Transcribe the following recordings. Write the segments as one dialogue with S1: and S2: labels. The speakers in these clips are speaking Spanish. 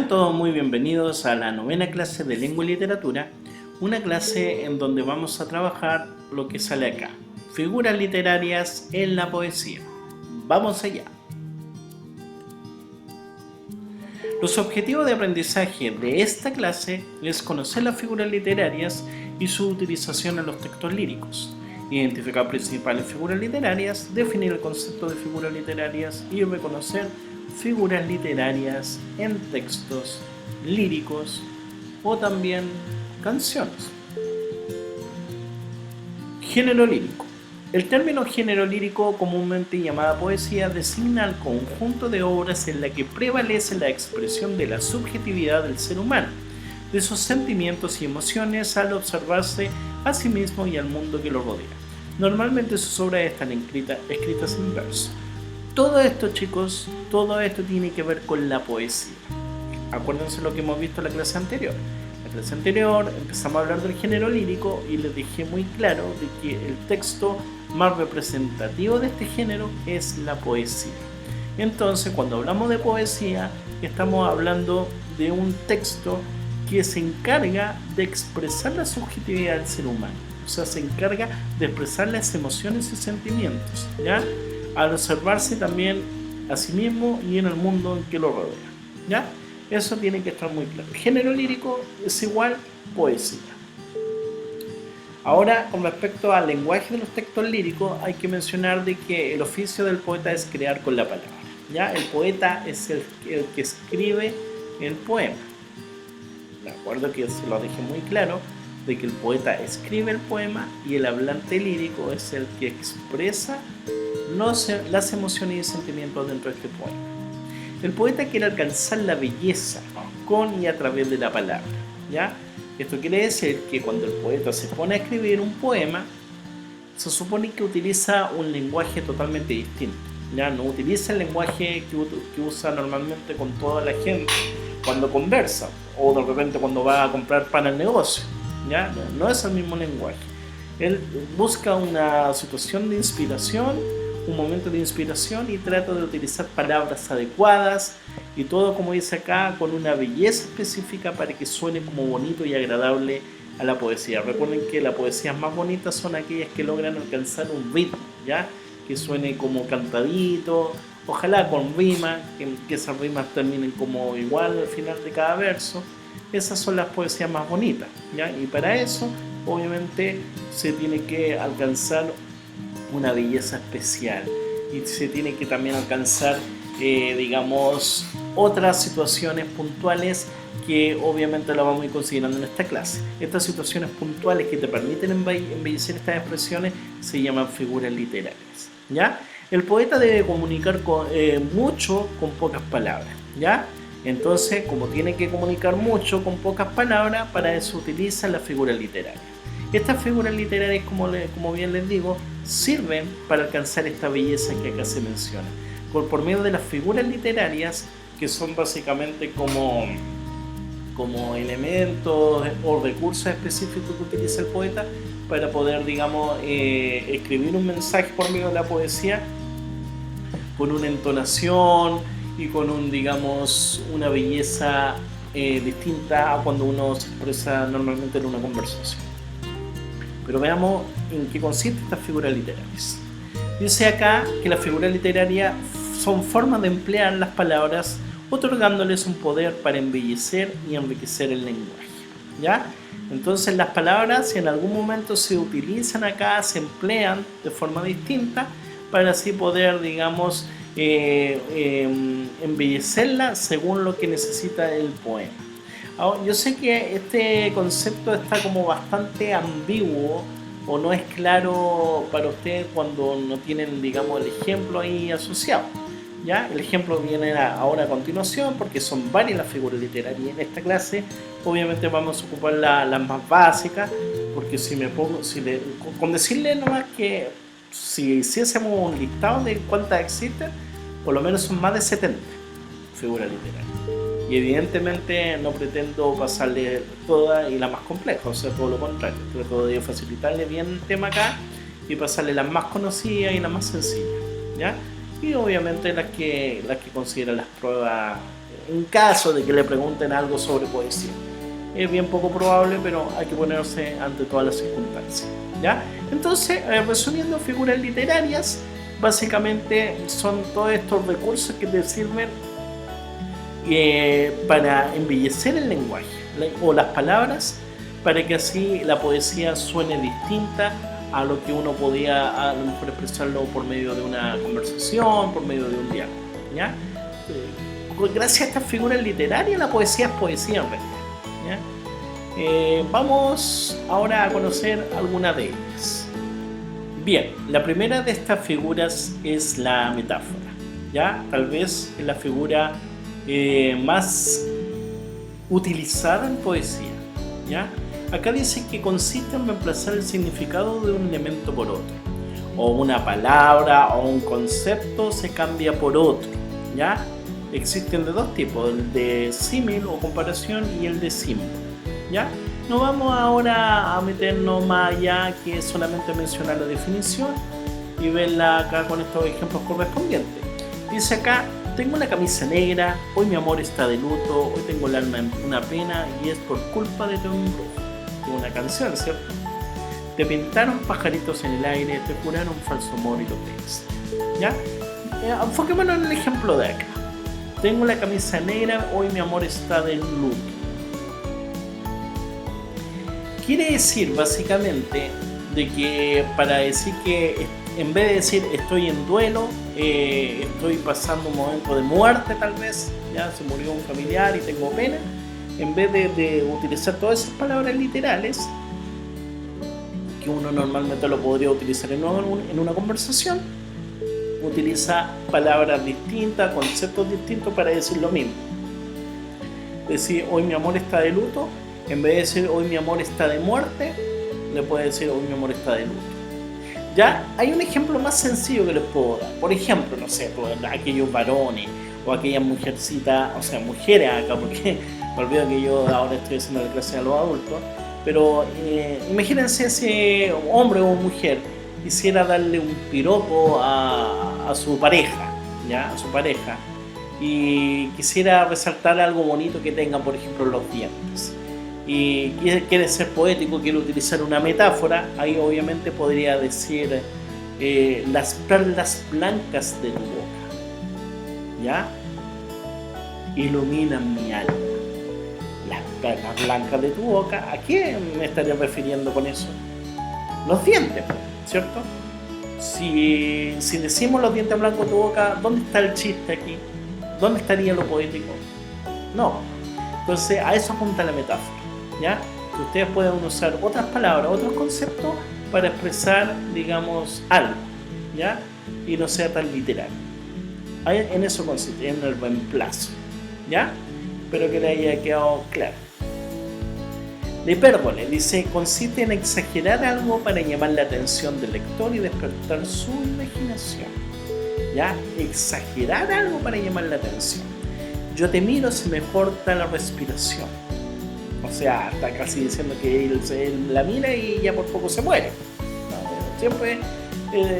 S1: todos muy bienvenidos a la novena clase de Lengua y Literatura, una clase en donde vamos a trabajar lo que sale acá, figuras literarias en la poesía. ¡Vamos allá! Los objetivos de aprendizaje de esta clase es conocer las figuras literarias y su utilización en los textos líricos, identificar principales figuras literarias, definir el concepto de figuras literarias y reconocer figuras literarias en textos líricos o también canciones. Género lírico. El término género lírico, comúnmente llamada poesía, designa al conjunto de obras en la que prevalece la expresión de la subjetividad del ser humano, de sus sentimientos y emociones al observarse a sí mismo y al mundo que lo rodea. Normalmente sus obras están escritas en verso. Todo esto, chicos, todo esto tiene que ver con la poesía. Acuérdense lo que hemos visto en la clase anterior. En la clase anterior empezamos a hablar del género lírico y les dejé muy claro de que el texto más representativo de este género es la poesía. Entonces, cuando hablamos de poesía, estamos hablando de un texto que se encarga de expresar la subjetividad del ser humano. O sea, se encarga de expresar las emociones y sentimientos, ¿ya? Al observarse también a sí mismo y en el mundo en que lo rodea, ¿ya? Eso tiene que estar muy claro. Género lírico es igual poesía. Ahora, con respecto al lenguaje de los textos líricos, hay que mencionar de que el oficio del poeta es crear con la palabra, ¿ya? El poeta es el que escribe el poema. De acuerdo, que se lo dejé muy claro, de que el poeta escribe el poema y el hablante lírico es el que expresa las emociones y sentimientos dentro de este poema. El poeta quiere alcanzar la belleza con y a través de la palabra, ¿ya? Esto quiere decir que cuando el poeta se pone a escribir un poema, se supone que utiliza un lenguaje totalmente distinto, ¿ya? No utiliza el lenguaje que usa normalmente con toda la gente cuando conversa o de repente cuando va a comprar pan al negocio, ¿ya? No es el mismo lenguaje. Él busca una situación de inspiración, un momento de inspiración y trata de utilizar palabras adecuadas y todo, como dice acá, con una belleza específica para que suene como bonito y agradable a la poesía. Recuerden que las poesías más bonitas son aquellas que logran alcanzar un ritmo, ¿ya? Que suene como cantadito, ojalá con rima, que esas rimas terminen como igual al final de cada verso. Esas son las poesías más bonitas, ¿ya? Y para eso, obviamente, se tiene que alcanzar una belleza especial y se tiene que también alcanzar digamos otras situaciones puntuales que obviamente lo vamos a ir considerando en esta clase. Estas situaciones puntuales que te permiten embellecer estas expresiones se llaman figuras literarias, ¿ya? El poeta debe comunicar mucho con pocas palabras, ¿ya? Entonces, como tiene que comunicar mucho con pocas palabras, para eso utiliza las figuras literarias. Estas figuras literarias, como bien les digo, sirven para alcanzar esta belleza que acá se menciona. Por medio de las figuras literarias, que son básicamente como elementos o recursos específicos que utiliza el poeta para poder, digamos, escribir un mensaje por medio de la poesía con una entonación y con digamos, una belleza distinta a cuando uno se expresa normalmente en una conversación. Pero veamos en qué consisten estas figuras literarias. Dice acá que las figuras literarias son formas de emplear las palabras otorgándoles un poder para embellecer y enriquecer el lenguaje, ¿ya? Entonces las palabras, si en algún momento se utilizan acá, se emplean de forma distinta para así poder, digamos, embellecerla según lo que necesita el poema. Ahora, yo sé que este concepto está como bastante ambiguo o no es claro para ustedes cuando no tienen, digamos, el ejemplo ahí asociado, ¿ya? El ejemplo viene ahora a continuación porque son varias las figuras literarias en esta clase. Obviamente vamos a ocupar las más básicas, porque con decirle nomás que si hiciésemos un listado de cuántas existen, por lo menos son más de 70 figuras literarias. Y evidentemente no pretendo pasarle todas y la más compleja, o sea, todo lo contrario. Trato de facilitarle bien el tema acá y pasarle las más conocidas y las más sencillas, ¿ya? Y obviamente las que consideran las pruebas en caso de que le pregunten algo sobre poesía. Es bien poco probable, pero hay que ponerse ante todas las circunstancias, ¿ya? Entonces, resumiendo, figuras literarias básicamente son todos estos recursos que te sirven para embellecer el lenguaje o las palabras, para que así la poesía suene distinta a lo que uno podía a lo mejor expresarlo por medio de una conversación, por medio de un diálogo, ¿ya? Gracias a estas figuras literarias la poesía es poesía en realidad, ¿ya? Vamos ahora a conocer algunas de ellas. Bien, la primera de estas figuras es la metáfora, ¿ya? Tal vez es la figura más utilizada en poesía, ¿ya? Acá dice que consiste en reemplazar el significado de un elemento por otro, o una palabra o un concepto se cambia por otro, ¿ya? Existen de dos tipos, el de símil o comparación y el de símbolo, ¿ya? No vamos ahora a meternos más allá que solamente mencionar la definición y verla acá con estos ejemplos correspondientes. Dice acá: tengo una camisa negra, hoy mi amor está de luto, hoy tengo el alma en una pena y es por culpa de tu embrujo. Es una canción, ¿cierto? Te pintaron pajaritos en el aire, te juraron falso amor y lo crees, ¿ya? Enfoquémonos en el ejemplo de acá. Tengo la camisa negra, hoy mi amor está de luto. Quiere decir básicamente de que para decir que en vez de decir estoy en duelo, estoy pasando un momento de muerte tal vez, ya se murió un familiar y tengo pena, en vez de utilizar todas esas palabras literales que uno normalmente lo podría utilizar en una conversación, utiliza palabras distintas, conceptos distintos para decir lo mismo. Decir hoy mi amor está de luto, en vez de decir hoy mi amor está de muerte, le puede decir hoy mi amor está de luto. Ya hay un ejemplo más sencillo que les puedo dar. Por ejemplo, no sé, aquellos varones o aquellas mujercitas, o sea, mujeres acá, porque me olvido que yo ahora estoy haciendo la clase a los adultos, pero imagínense ese hombre o mujer quisiera darle un piropo a su pareja, ¿ya? A su pareja, y quisiera resaltar algo bonito que tenga, por ejemplo, los dientes. Y quiere ser poético, quiere utilizar una metáfora, ahí obviamente podría decir las perlas blancas de tu boca, ¿ya? Iluminan mi alma. Las perlas blancas de tu boca, ¿a qué me estaría refiriendo con eso? Los dientes, ¿cierto? Si decimos los dientes blancos de tu boca, ¿dónde está el chiste aquí? ¿Dónde estaría lo poético? No. Entonces a eso apunta la metáfora, ¿ya? Que ustedes pueden usar otras palabras, otros conceptos para expresar, digamos, algo, ¿ya? Y no sea tan literal. En eso consiste, en el reemplazo, ¿ya? Espero que le haya quedado claro. La hipérbole dice: consiste en exagerar algo para llamar la atención del lector y despertar su imaginación, ¿ya? Exagerar algo para llamar la atención. Yo te miro, se me corta la respiración. O sea, está casi diciendo que él la mira y ya por poco se muere. No, siempre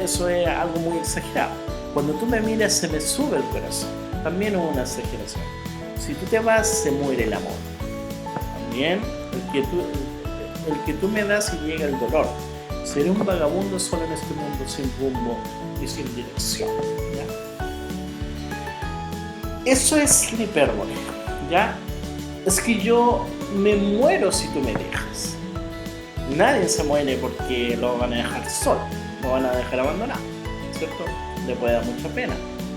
S1: eso es algo muy exagerado. Cuando tú me miras se me sube el corazón. También es una exageración. Si tú te vas, se muere el amor. También el que tú me das y llega el dolor. Seré un vagabundo solo en este mundo sin rumbo y sin dirección, ¿ya? Eso es la hipérbole, ¿ya? Es que yo me muero si tú me dejas. Nadie se muere porque lo van a dejar solo, lo van a dejar abandonado, ¿cierto? Le puede dar mucha pena,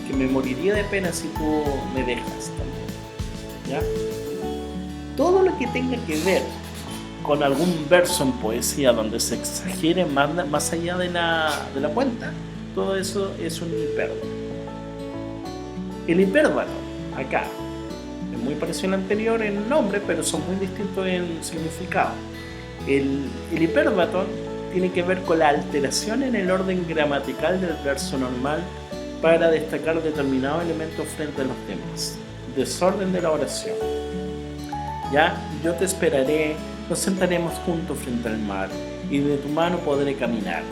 S1: que me moriría de pena si tú me dejas también, ¿ya? Todo lo que tenga que ver con algún verso en poesía donde se exagere más allá de la cuenta, todo eso es un hipérbole. El hipérbalo, acá, es muy parecido al anterior en nombre, pero son muy distintos en significado. El hipérbaton tiene que ver con la alteración en el orden gramatical del verso normal para destacar determinados elementos frente a los temas. Desorden de la oración. Ya, yo te esperaré, nos sentaremos juntos frente al mar y de tu mano podré caminar.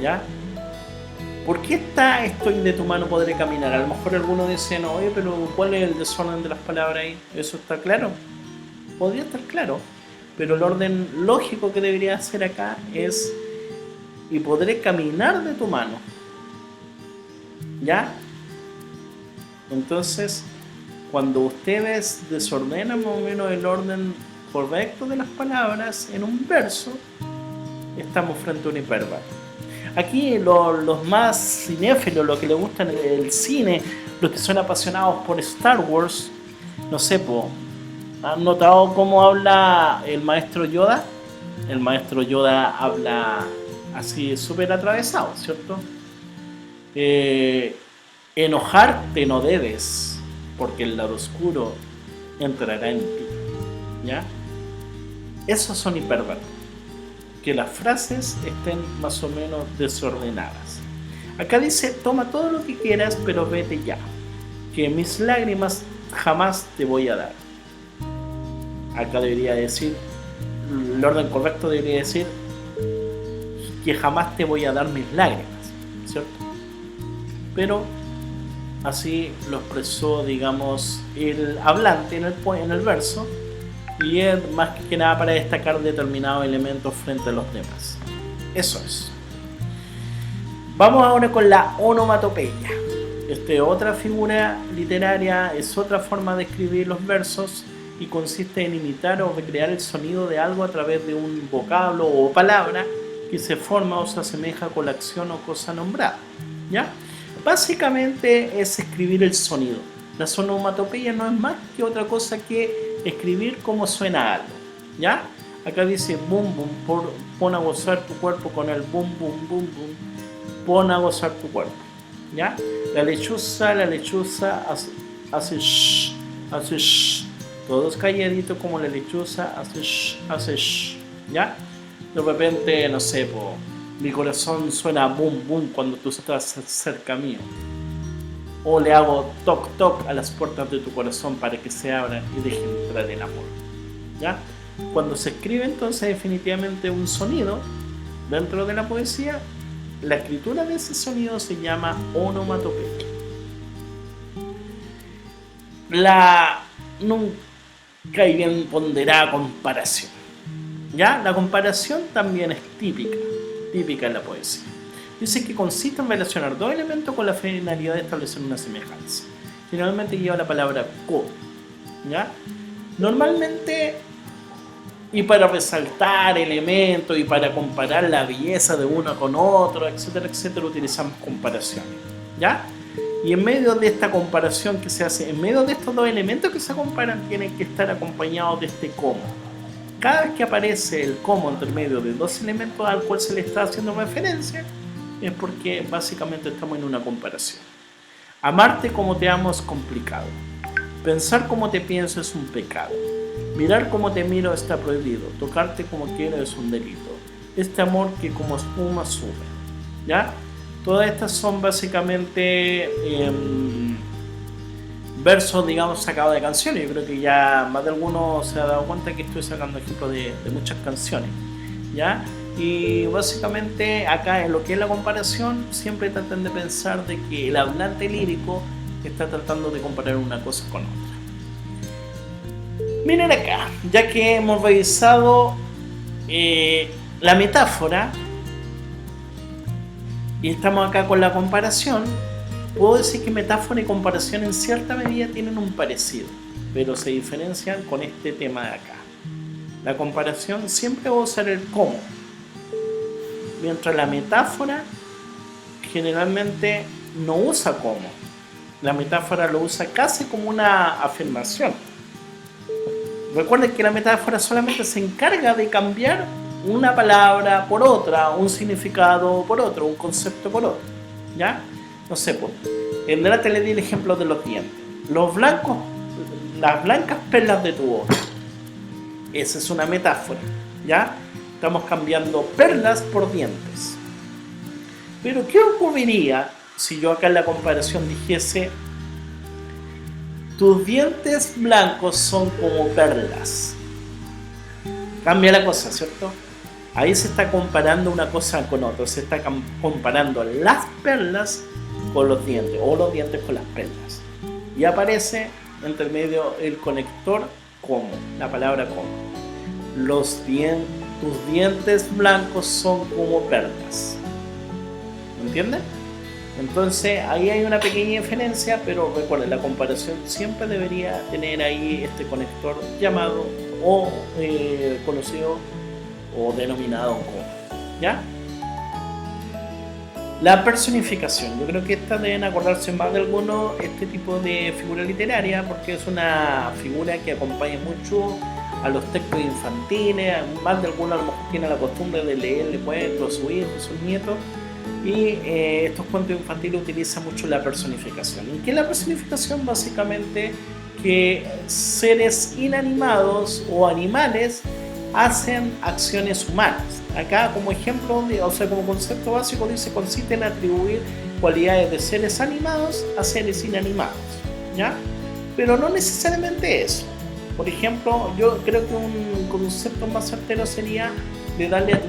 S1: ¿Ya? ¿Por qué está estoy de tu mano podré caminar? A lo mejor algunos dicen, oye, pero ¿cuál es el desorden de las palabras ahí? ¿Eso está claro? Podría estar claro, pero el orden lógico que debería hacer acá es y podré caminar de tu mano. ¿Ya? Entonces, cuando ustedes desordenan más o menos el orden correcto de las palabras en un verso, estamos frente a un hipérbalo. Aquí los más cinéfilos, los que les gustan el cine, los que son apasionados por Star Wars, no sé, ¿han notado cómo habla el maestro Yoda? El maestro Yoda habla así súper atravesado, ¿cierto? Enojarte no debes, porque el lado oscuro entrará en ti. ¿Ya? Esos son hipérbatos. Que las frases estén más o menos desordenadas. Acá dice, toma todo lo que quieras, pero vete ya, que mis lágrimas jamás te voy a dar. Acá debería decir, el orden correcto debería decir, que jamás te voy a dar mis lágrimas, ¿cierto? Pero así lo expresó, digamos, el hablante en el verso, y es más que nada para destacar determinados elementos frente a los demás. Eso es. Vamos ahora con la onomatopeya. Otra figura literaria, es otra forma de escribir los versos y consiste en imitar o recrear el sonido de algo a través de un vocablo o palabra que se forma o se asemeja con la acción o cosa nombrada. ¿Ya? Básicamente es escribir el sonido. La onomatopeya no es más que otra cosa que escribir cómo suena algo. ¿Ya? Acá dice boom boom, pon a gozar tu cuerpo con el boom boom boom boom, pon a gozar tu cuerpo. ¿Ya? La lechuza hace shh, hace shh. Todos calladitos como la lechuza hace shh, hace shh. ¿Ya? De repente, no sé, mi corazón suena boom boom cuando tú estás cerca mío. O le hago toc toc a las puertas de tu corazón para que se abran y dejen entrar el amor. ¿Ya? Cuando se escribe entonces definitivamente un sonido dentro de la poesía, la escritura de ese sonido se llama onomatopeya. La nunca y bien ponderada comparación. ¿Ya? La comparación también es típica en la poesía. Dice que consiste en relacionar dos elementos con la finalidad de establecer una semejanza. Generalmente lleva la palabra co. ¿Ya? Normalmente, y para resaltar elementos y para comparar la belleza de uno con otro, etcétera, etcétera, utilizamos comparaciones. ¿Ya? Y en medio de esta comparación que se hace, en medio de estos dos elementos que se comparan, tienen que estar acompañados de este como. Cada vez que aparece el como entre medio de dos elementos al cual se le está haciendo referencia, es porque básicamente estamos en una comparación. Amarte como te amo es complicado. Pensar como te pienso es un pecado. Mirar como te miro está prohibido. Tocarte como quiero es un delito. Este amor que como espuma sube. ¿Ya? Todas estas son básicamente versos, digamos, sacados de canciones. Yo creo que ya más de alguno se ha dado cuenta que estoy sacando ejemplos de muchas canciones. ¿Ya? Y básicamente acá en lo que es la comparación siempre tratan de pensar de que el hablante lírico está tratando de comparar una cosa con otra. Miren acá, ya que hemos revisado la metáfora y estamos acá con la comparación, puedo decir que metáfora y comparación en cierta medida tienen un parecido, pero se diferencian con este tema de acá. La comparación siempre va a usar el cómo, mientras la metáfora generalmente no usa cómo. La metáfora lo usa casi como una afirmación. Recuerden que la metáfora solamente se encarga de cambiar una palabra por otra, un significado por otro, un concepto por otro. ¿Ya? No sé, pues. En delante le di el ejemplo de los dientes. Las blancas perlas de tu ojo. Esa es una metáfora. ¿Ya? Estamos cambiando perlas por dientes. Pero ¿qué ocurriría si yo acá en la comparación dijese tus dientes blancos son como perlas? Cambia la cosa, ¿cierto? Ahí se está comparando una cosa con otra, se está comparando las perlas con los dientes o los dientes con las perlas. Y aparece entre medio el conector como, la palabra como. Tus dientes blancos son como perlas. ¿Me entiendes? Entonces ahí hay una pequeña diferencia, pero recuerden, la comparación siempre debería tener ahí este conector llamado o conocido o denominado como, ¿ya? La personificación, yo creo que esta deben acordarse más de alguno, este tipo de figura literaria, porque es una figura que acompaña mucho a los textos infantiles. Más de alguno a lo mejor tiene la costumbre de leerle cuentos a sus hijos, a sus nietos, y estos cuentos infantiles utilizan mucho la personificación. ¿Y qué es la personificación? Básicamente que seres inanimados o animales hacen acciones humanas. Acá como ejemplo, o sea, como concepto básico dice, consiste en atribuir cualidades de seres animados a seres inanimados, ¿ya? Pero no necesariamente eso. Por ejemplo, yo creo que un concepto más certero sería de darle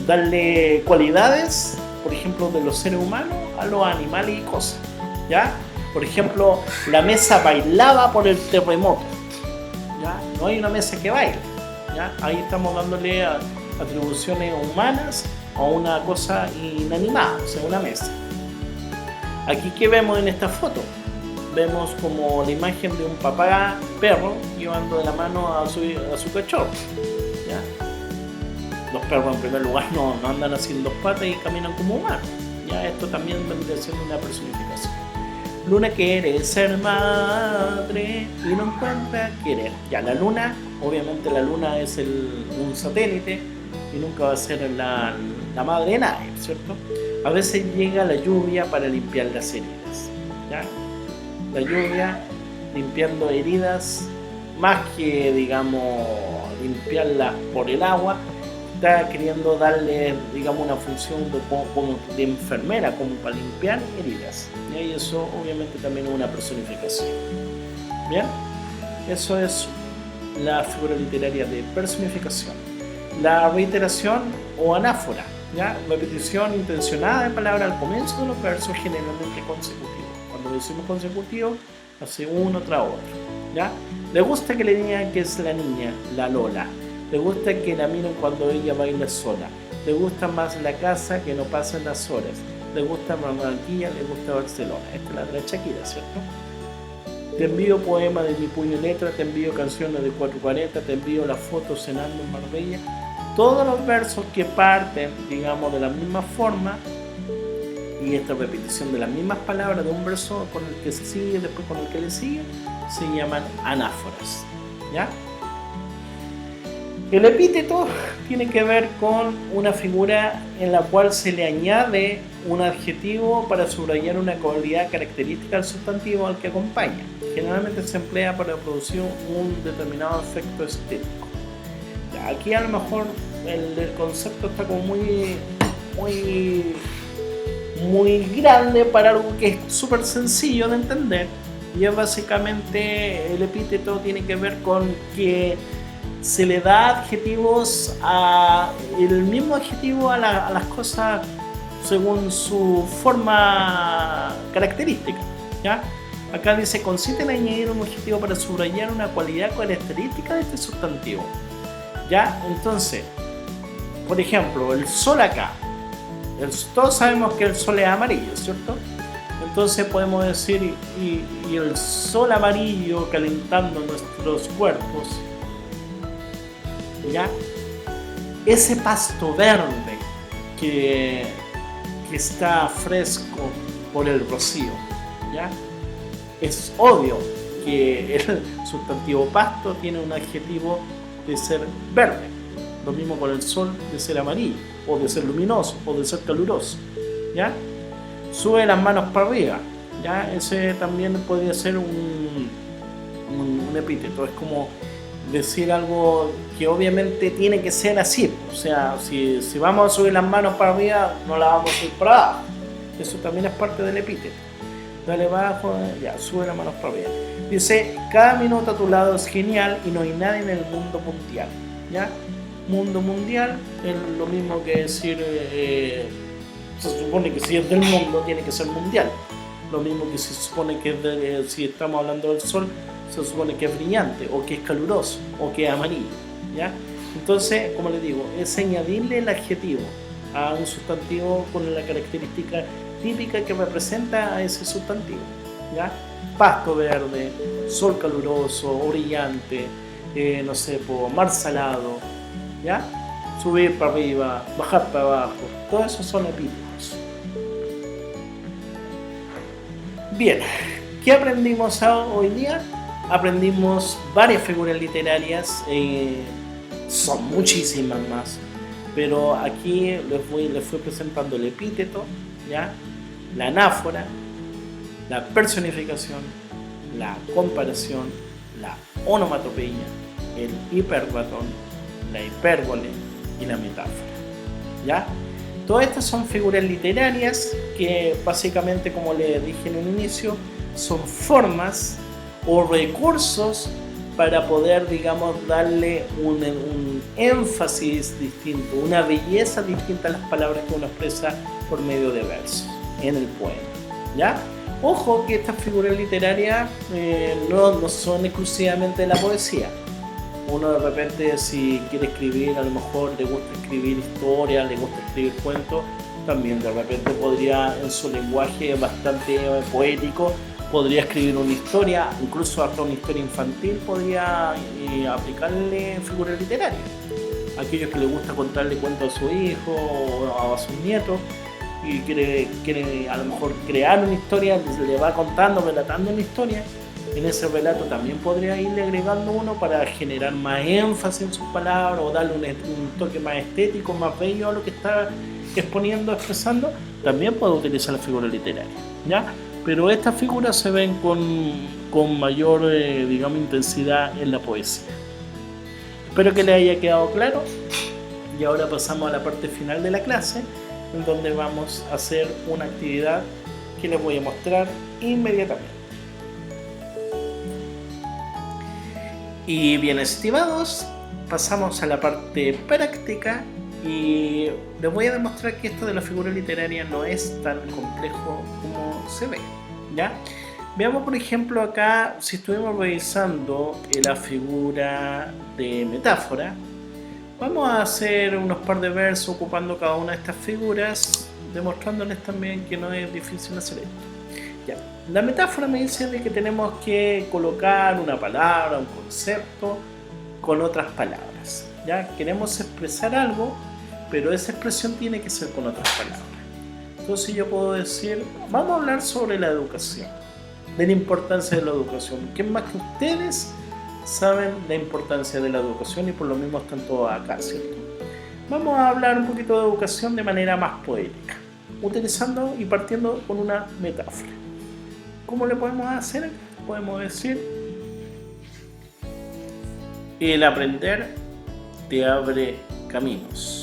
S1: darle cualidades, por ejemplo, de los seres humanos a los animales y cosas, ¿ya? Por ejemplo, la mesa bailaba por el terremoto, ¿ya? No hay una mesa que baile, ¿ya? Ahí estamos dándole atribuciones humanas a una cosa inanimada, o sea, una mesa. Aquí, ¿qué vemos en esta foto? Vemos como la imagen de un papá perro llevando de la mano a su cachorro, ¿ya? Los perros en primer lugar no andan así en dos patas y caminan como humanos, ¿ya? Esto también vendría siendo una personificación. Luna quiere ser madre y no encuentra querer. Ya, la luna, obviamente la luna es un satélite y nunca va a ser la madre de nadie, ¿cierto? A veces llega la lluvia para limpiar las heridas, ¿ya? La lluvia limpiando heridas, más que, digamos, limpiarlas por el agua, está queriendo darle, digamos, una función como de enfermera, como para limpiar heridas. Y eso obviamente también es una personificación. Bien, eso es la figura literaria de personificación. La reiteración o anáfora, ¿ya? Repetición intencionada de palabras al comienzo de los versos, generalmente consecutivos. Cuando decimos consecutivo, hace uno tras otro, ¿ya? Le gusta que le digan que es la niña, la Lola. Le gusta que la miren cuando ella baila sola. Le gusta más la casa que no pasan las horas. Le gusta Barranquilla, le gusta Barcelona. Esta es la de Shakira, ¿cierto? Te envío poemas de mi puño y letra, te envío canciones de 440, te envío las fotos cenando en Marbella. Todos los versos que parten, digamos, de la misma forma, y esta repetición de las mismas palabras de un verso con el que se sigue, después con el que le sigue, se llaman anáforas, ¿ya? El epíteto tiene que ver con una figura en la cual se le añade un adjetivo para subrayar una cualidad característica al sustantivo al que acompaña. Generalmente se emplea para producir un determinado efecto estético. Ya, aquí a lo mejor el concepto está como muy grande para algo que es súper sencillo de entender, y es básicamente el epíteto tiene que ver con que se le da adjetivos el mismo adjetivo a las cosas según su forma característica, ¿ya? Acá dice, consiste en añadir un adjetivo para subrayar una cualidad característica de este sustantivo, ¿ya? Entonces, por ejemplo, el sol acá, todos sabemos que el sol es amarillo, ¿cierto? Entonces podemos decir, y el sol amarillo calentando nuestros cuerpos, ¿ya? Ese pasto verde que está fresco por el rocío, ¿ya? Es obvio que el sustantivo pasto tiene un adjetivo de ser verde. Lo mismo con el sol, de ser amarillo, o de ser luminoso, o de ser caluroso, ¿ya? Sube las manos para arriba, ¿ya? Ese también podría ser un epíteto. Es como decir algo que obviamente tiene que ser así. O sea, si vamos a subir las manos para arriba, no las vamos a subir para abajo. Eso también es parte del epíteto. Dale abajo, ya, sube las manos para arriba. Dice, cada minuto a tu lado es genial y no hay nadie en el mundo mundial. ¿Ya? Mundo mundial es lo mismo que decir, se supone que si es del mundo tiene que ser mundial. Lo mismo que si se supone que si estamos hablando del sol, se supone que es brillante, o que es caluroso, o que es amarillo. ¿Ya? Entonces, como les digo, es añadirle el adjetivo a un sustantivo con la característica típica que representa a ese sustantivo. ¿Ya? Pasto verde, sol caluroso o brillante, no sé, mar salado, ¿ya? Subir para arriba, bajar para abajo, todo eso son epítetos. Bien, ¿qué aprendimos hoy día? Aprendimos varias figuras literarias, son muchísimas más, pero aquí les fui presentando el epíteto, ¿ya? La anáfora, la personificación, la comparación, la onomatopeya, el hiperbatón, la hipérbole y la metáfora. ¿Ya? Todas estas son figuras literarias que básicamente, como les dije en un inicio, son formas o recursos para poder, digamos, darle un énfasis distinto, una belleza distinta a las palabras que uno expresa por medio de versos en el poema. ¿Ya? Ojo que estas figuras literarias no son exclusivamente de la poesía. Uno de repente, si quiere escribir, a lo mejor le gusta escribir historia, le gusta escribir cuentos, también de repente podría, en su lenguaje bastante poético, podría escribir una historia, incluso hasta una historia infantil podría aplicarle figuras literarias. Aquellos que les gusta contarle cuentos a su hijo o a sus nietos y quiere a lo mejor crear una historia, le va contando, relatando una historia. En ese relato también podría irle agregando uno para generar más énfasis en sus palabras o darle un toque más estético, más bello a lo que está exponiendo, expresando. También puede utilizar la figura literaria, ¿ya? Pero estas figuras se ven con mayor, digamos, intensidad en la poesía. Espero que les haya quedado claro y ahora pasamos a la parte final de la clase, en donde vamos a hacer una actividad que les voy a mostrar inmediatamente. Y bien, estimados, pasamos a la parte práctica y les voy a demostrar que esto de la figura literaria no es tan complejo como se ve, ¿ya? Veamos, por ejemplo, acá, si estuvimos revisando la figura de metáfora, vamos a hacer unos par de versos ocupando cada una de estas figuras, demostrándoles también que no es difícil hacer esto. Ya. La metáfora me dice de que tenemos que colocar una palabra, un concepto con otras palabras. ¿Ya? Queremos expresar algo, pero esa expresión tiene que ser con otras palabras. Entonces yo puedo decir, vamos a hablar sobre la educación, de la importancia de la educación. ¿Quién más que ustedes saben la importancia de la educación y por lo mismo están todos acá, ¿cierto? Vamos a hablar un poquito de educación de manera más poética, utilizando y partiendo con una metáfora. ¿Cómo le podemos hacer? Podemos decir, el aprender te abre caminos.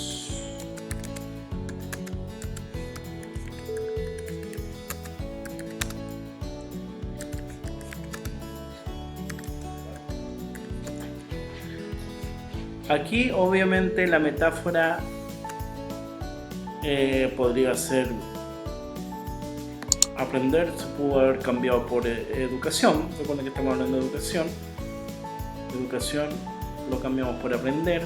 S1: Aquí obviamente la metáfora podría ser aprender, se pudo haber cambiado por educación. Recuerden que estamos hablando de educación. Educación lo cambiamos por aprender.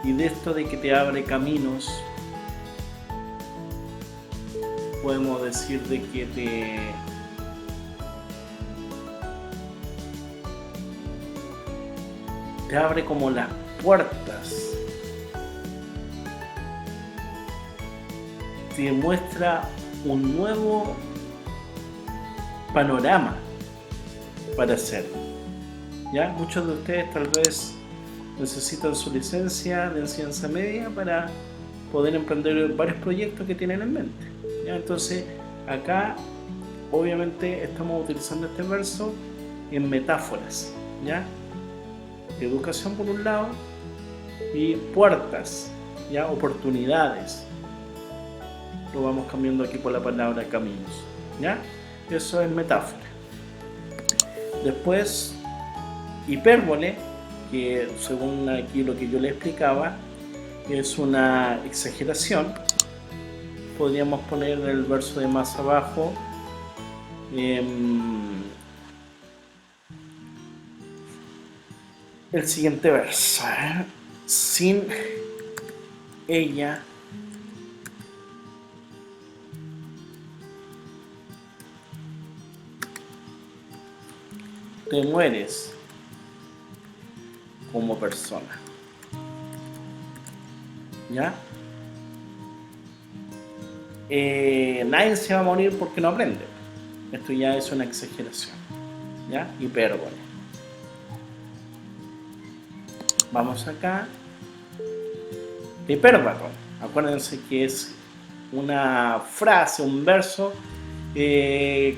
S1: Y de esto de que te abre caminos, podemos decir de que te abre como las puertas, te muestra un nuevo panorama para hacer. ¿Ya? Muchos de ustedes tal vez necesitan su licencia de enseñanza media para poder emprender varios proyectos que tienen en mente. ¿Ya? Entonces acá obviamente estamos utilizando este verso en metáforas, ¿ya? Educación por un lado y puertas, ¿ya? Oportunidades. Lo vamos cambiando aquí por la palabra caminos, ¿ya? Eso es metáfora. Después, hipérbole, que según aquí lo que yo le explicaba, es una exageración. Podríamos poner el verso de más abajo. El siguiente verso. Sin ella te mueres como persona. ¿Ya? Nadie se va a morir porque no aprende. Esto ya es una exageración. ¿Ya? Hipérbole. Vamos acá. Hipérbato. Acuérdense que es una frase, un verso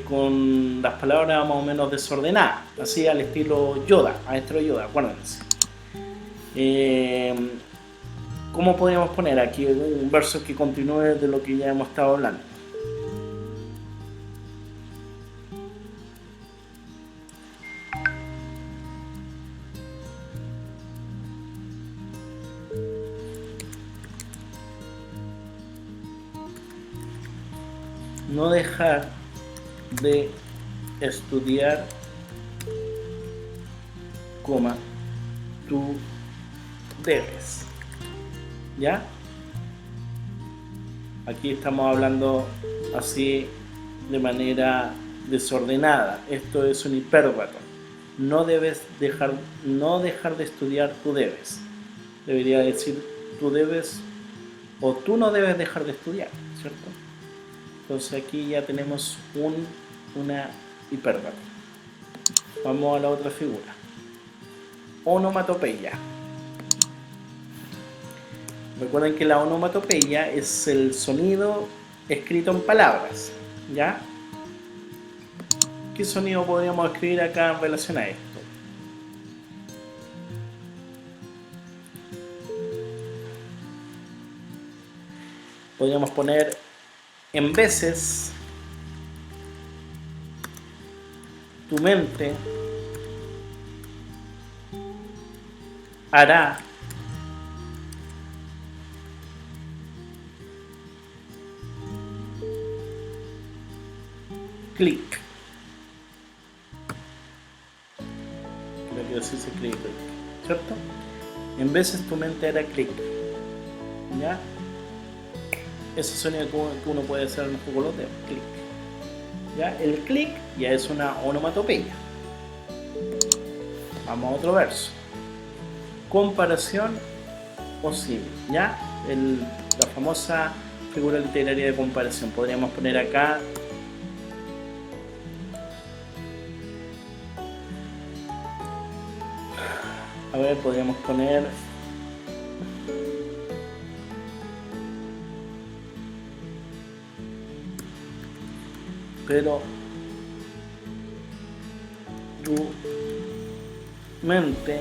S1: con las palabras más o menos desordenadas, así al estilo Yoda, maestro Yoda, acuérdense. ¿Cómo podríamos poner aquí un verso que continúe de lo que ya hemos estado hablando? No dejar de estudiar, coma, tú debes. ¿Ya? Aquí estamos hablando así de manera desordenada. Esto es un hipérbato. No dejar de estudiar, tú debes. Debería decir tú debes o tú no debes dejar de estudiar, ¿cierto? Entonces aquí ya tenemos una hipérbato. Vamos a la otra figura. Onomatopeya. Recuerden que la onomatopeya es el sonido escrito en palabras, ¿ya? ¿Qué sonido podríamos escribir acá en relación a esto? Podríamos poner en veces tu mente hará clic. Creo que así se escribe clic, ¿cierto? En veces tu mente hará clic, ¿ya? Ese sonido que uno puede hacer en un poco los dedos, clic. ¿Ya? El clic ya es una onomatopeya. Vamos a otro verso. Comparación o símil, ¿ya? La famosa figura literaria de comparación. Podríamos poner acá podríamos poner pero tu mente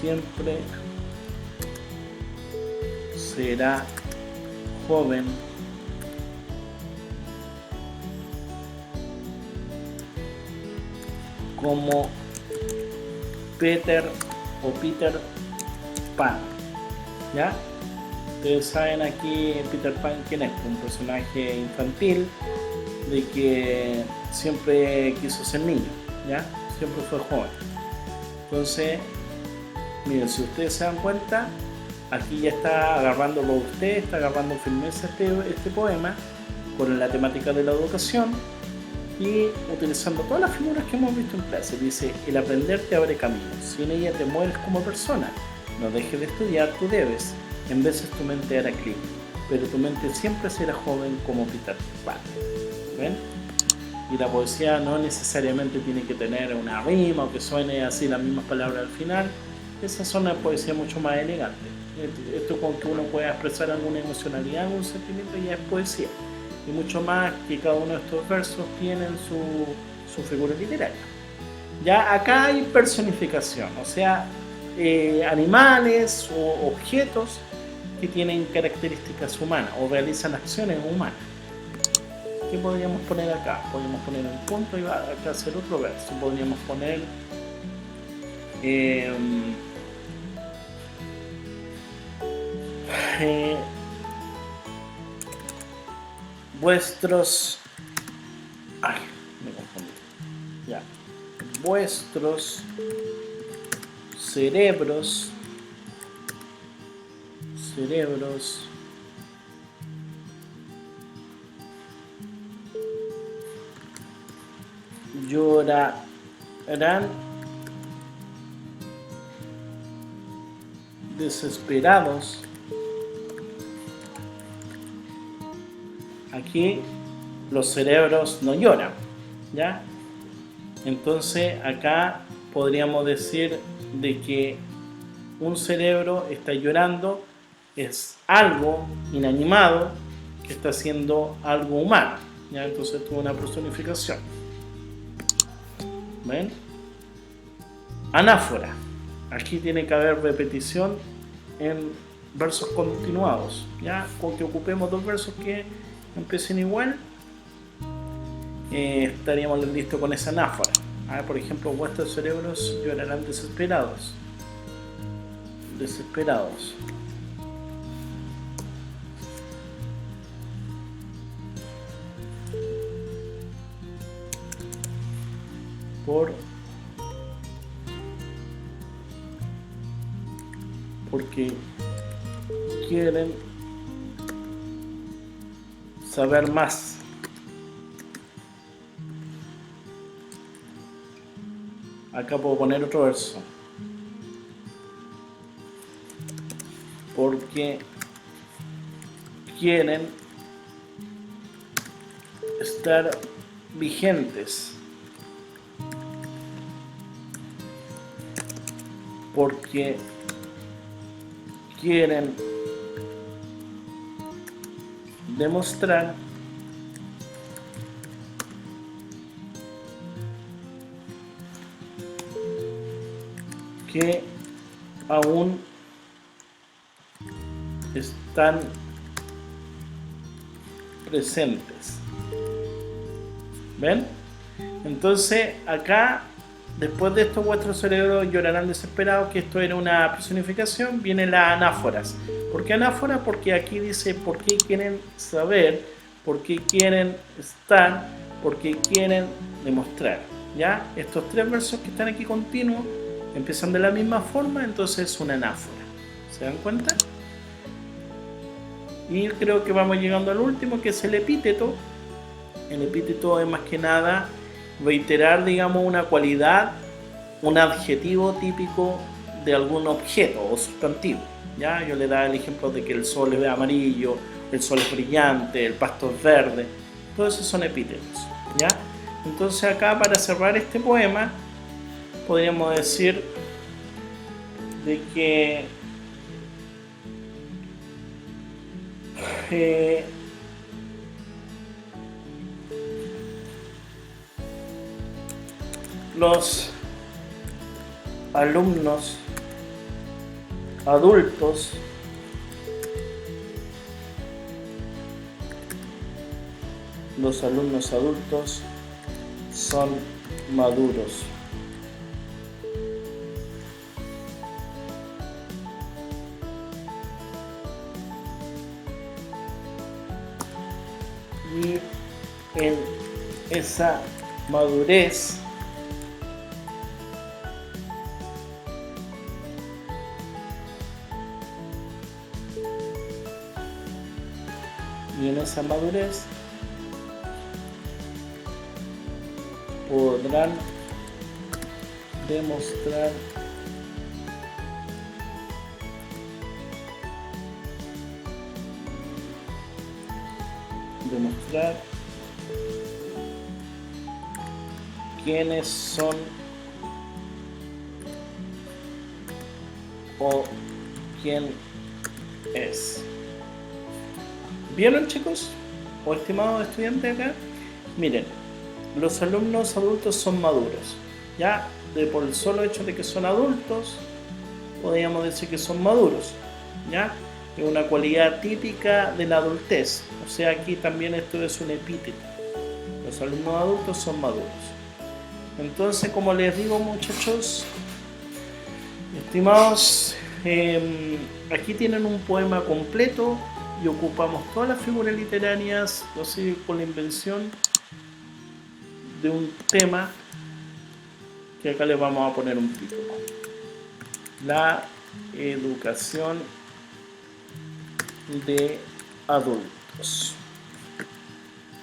S1: siempre será joven como Peter Pan, ¿ya? Ustedes saben aquí Peter Pan quién es, un personaje infantil de que siempre quiso ser niño, ¿ya? Siempre fue joven. Entonces, miren, si ustedes se dan cuenta, aquí ya está agarrándolo usted, está agarrando firmeza este poema con la temática de la educación y utilizando todas las figuras que hemos visto en clase. Dice, el aprender te abre caminos, sin ella te mueres como persona, no dejes de estudiar, tú debes, en veces tu mente hará clic, pero tu mente siempre será joven como Peter Pan. ¿Ven? Y la poesía no necesariamente tiene que tener una rima o que suene así las mismas palabras al final. Esa es una poesía mucho más elegante. Esto con que uno pueda expresar alguna emocionalidad, algún sentimiento, ya es poesía. Y mucho más que cada uno de estos versos tienen su figura literaria. Ya acá hay personificación, o sea, animales o objetos que tienen características humanas o realizan acciones humanas. ¿qué podríamos poner acá? Podríamos poner un punto y va acá a hacer otro verso. Podríamos poner vuestros... Ay, me confundí. Ya. Vuestros cerebros llorarán desesperados. Aquí los cerebros no lloran, ¿ya? Entonces acá podríamos decir de que un cerebro está llorando, es algo inanimado que está haciendo algo humano, ¿ya? Entonces tuvo una personificación. ¿Ven? Anáfora. Aquí tiene que haber repetición en versos continuados, ¿ya? Con que ocupemos dos versos que empiecen igual, estaríamos listos con esa anáfora. Por ejemplo, vuestros cerebros llorarán desesperados. Desesperados. Porque quieren saber más. Acá puedo poner otro verso. Porque quieren estar vigentes. Porque quieren demostrar que aún están presentes. ¿Ven? Entonces acá, después de esto, vuestros cerebros llorarán desesperados, que esto era una personificación, viene la anáforas. ¿Por qué anáfora? Porque aquí dice por qué quieren saber, por qué quieren estar, por qué quieren demostrar. ¿Ya? Estos tres versos que están aquí continuos empiezan de la misma forma, entonces es una anáfora. ¿Se dan cuenta? Y creo que vamos llegando al último, que es el epíteto. El epíteto es más que nada reiterar, digamos, una cualidad, un adjetivo típico de algún objeto o sustantivo. ¿Ya? Yo le daba el ejemplo de que el sol es amarillo, el sol es brillante, el pasto es verde. Todos esos son epítetos. ¿Ya? Entonces acá, para cerrar este poema, podríamos decir de que los alumnos adultos son maduros. Y en esa madurez podrán demostrar quiénes son o quién es. ¿Vieron, chicos? O estimados estudiantes acá, miren, los alumnos adultos son maduros. Ya, por el solo hecho de que son adultos, podríamos decir que son maduros. Ya, es una cualidad típica de la adultez. O sea, aquí también esto es un epíteto. Los alumnos adultos son maduros. Entonces, como les digo, muchachos, estimados, aquí tienen un poema completo y ocupamos todas las figuras literarias, así con la invención de un tema que acá les vamos a poner un título: la educación de adultos.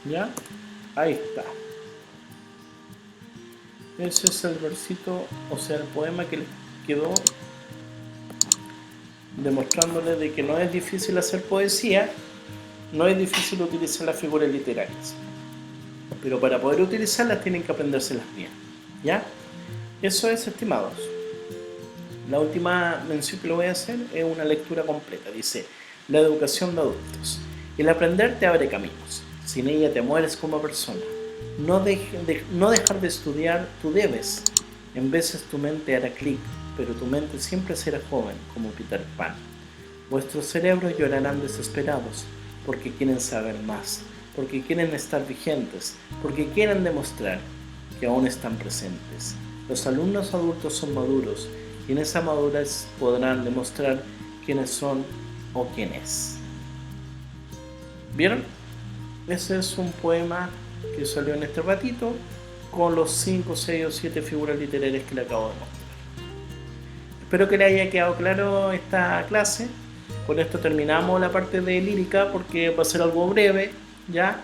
S1: ¿Ya? Ahí está. Ese es el versito, o sea, el poema que les quedó, demostrándoles de que no es difícil hacer poesía, no es difícil utilizar las figuras literarias, pero para poder utilizarlas tienen que aprendérselas bien. ¿Ya? Eso es, estimados. La última mención que le voy a hacer es una lectura completa. Dice: la educación de adultos. El aprender te abre caminos. Sin ella te mueres como persona. No dejar de estudiar, tú debes. En veces tu mente hará clic, pero tu mente siempre será joven, como Peter Pan. Vuestros cerebros llorarán desesperados, porque quieren saber más, porque quieren estar vigentes, porque quieren demostrar que aún están presentes. Los alumnos adultos son maduros, y en esa madurez podrán demostrar quiénes son o quién es. ¿Vieron? Ese es un poema que salió en este ratito con los 5, 6 o 7 figuras literarias que le acabo de mostrar. Espero que le haya quedado claro esta clase. Con esto terminamos la parte de lírica, porque va a ser algo breve, ya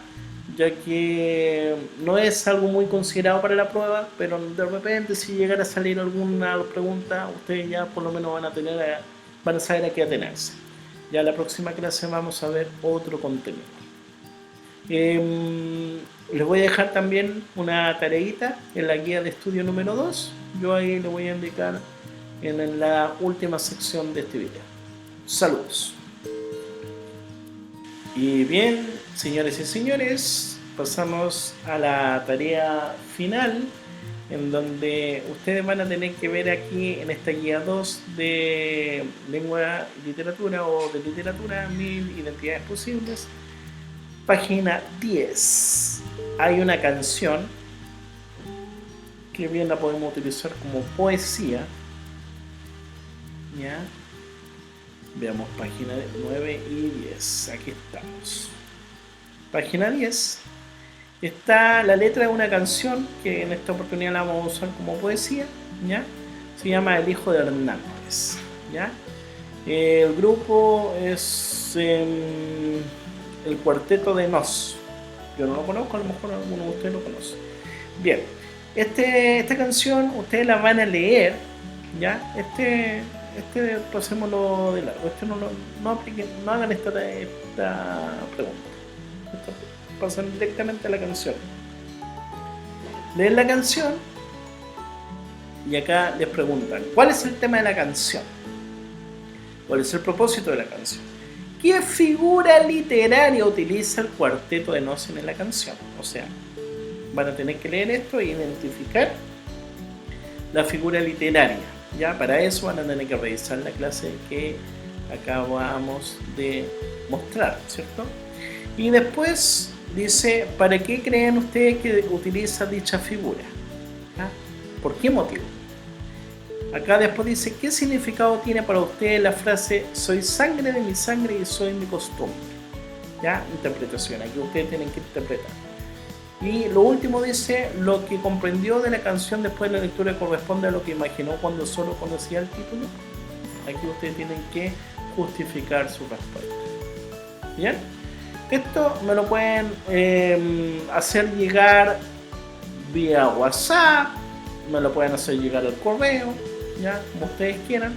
S1: que no es algo muy considerado para la prueba, pero de repente si llegara a salir alguna pregunta, ustedes ya por lo menos van a saber a qué atenerse. Ya en la próxima clase vamos a ver otro contenido. Les voy a dejar también una tareita en la guía de estudio número 2. Yo ahí le voy a indicar en la última sección de este video. Saludos. Y bien, señores y señores, pasamos a la tarea final, en donde ustedes van a tener que ver aquí en esta guía 2 de lengua y literatura, o de literatura, 1000 identidades posibles, página 10. Hay una canción que bien la podemos utilizar como poesía. ¿Ya? Veamos página 9 y 10. Aquí estamos. Página 10. Está la letra de una canción que en esta oportunidad la vamos a usar como poesía. ¿Ya? Se llama El hijo de Hernández. ¿Ya? El grupo es el Cuarteto de Nos. Yo no lo conozco, a lo mejor alguno de ustedes lo conoce. Bien, esta canción ustedes la van a leer. ¿Ya? Pasémoslo de largo. No hagan esta pregunta. Pasan directamente a la canción. Leen la canción y acá les preguntan: ¿cuál es el tema de la canción? ¿Cuál es el propósito de la canción? ¿Qué figura literaria utiliza el Cuarteto de Nos en la canción? O sea, van a tener que leer esto e identificar la figura literaria. Ya, para eso van a tener que revisar la clase que acabamos de mostrar, ¿cierto? Y después dice: ¿para qué creen ustedes que utiliza dicha figura? ¿Ah? ¿Por qué motivo? Acá después dice: ¿qué significado tiene para ustedes la frase soy sangre de mi sangre y soy mi costumbre? ¿Ya? Interpretación, aquí ustedes tienen que interpretar. Y lo último dice: lo que comprendió de la canción después de la lectura corresponde a lo que imaginó cuando solo conocía el título. Aquí ustedes tienen que justificar su respuesta. ¿Bien? Esto me lo pueden hacer llegar vía WhatsApp, me lo pueden hacer llegar al correo, ya, como ustedes quieran,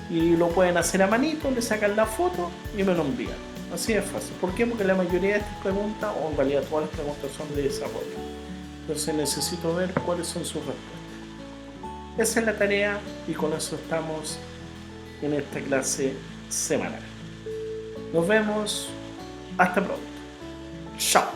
S1: y lo pueden hacer a manito, le sacan la foto y me lo envían. Así de fácil. ¿Por qué? Porque la mayoría de estas preguntas, o en realidad todas las preguntas, son de desarrollo. Entonces necesito ver cuáles son sus respuestas. Esa es la tarea y con eso estamos en esta clase semanal. Nos vemos. Hasta pronto. Chao.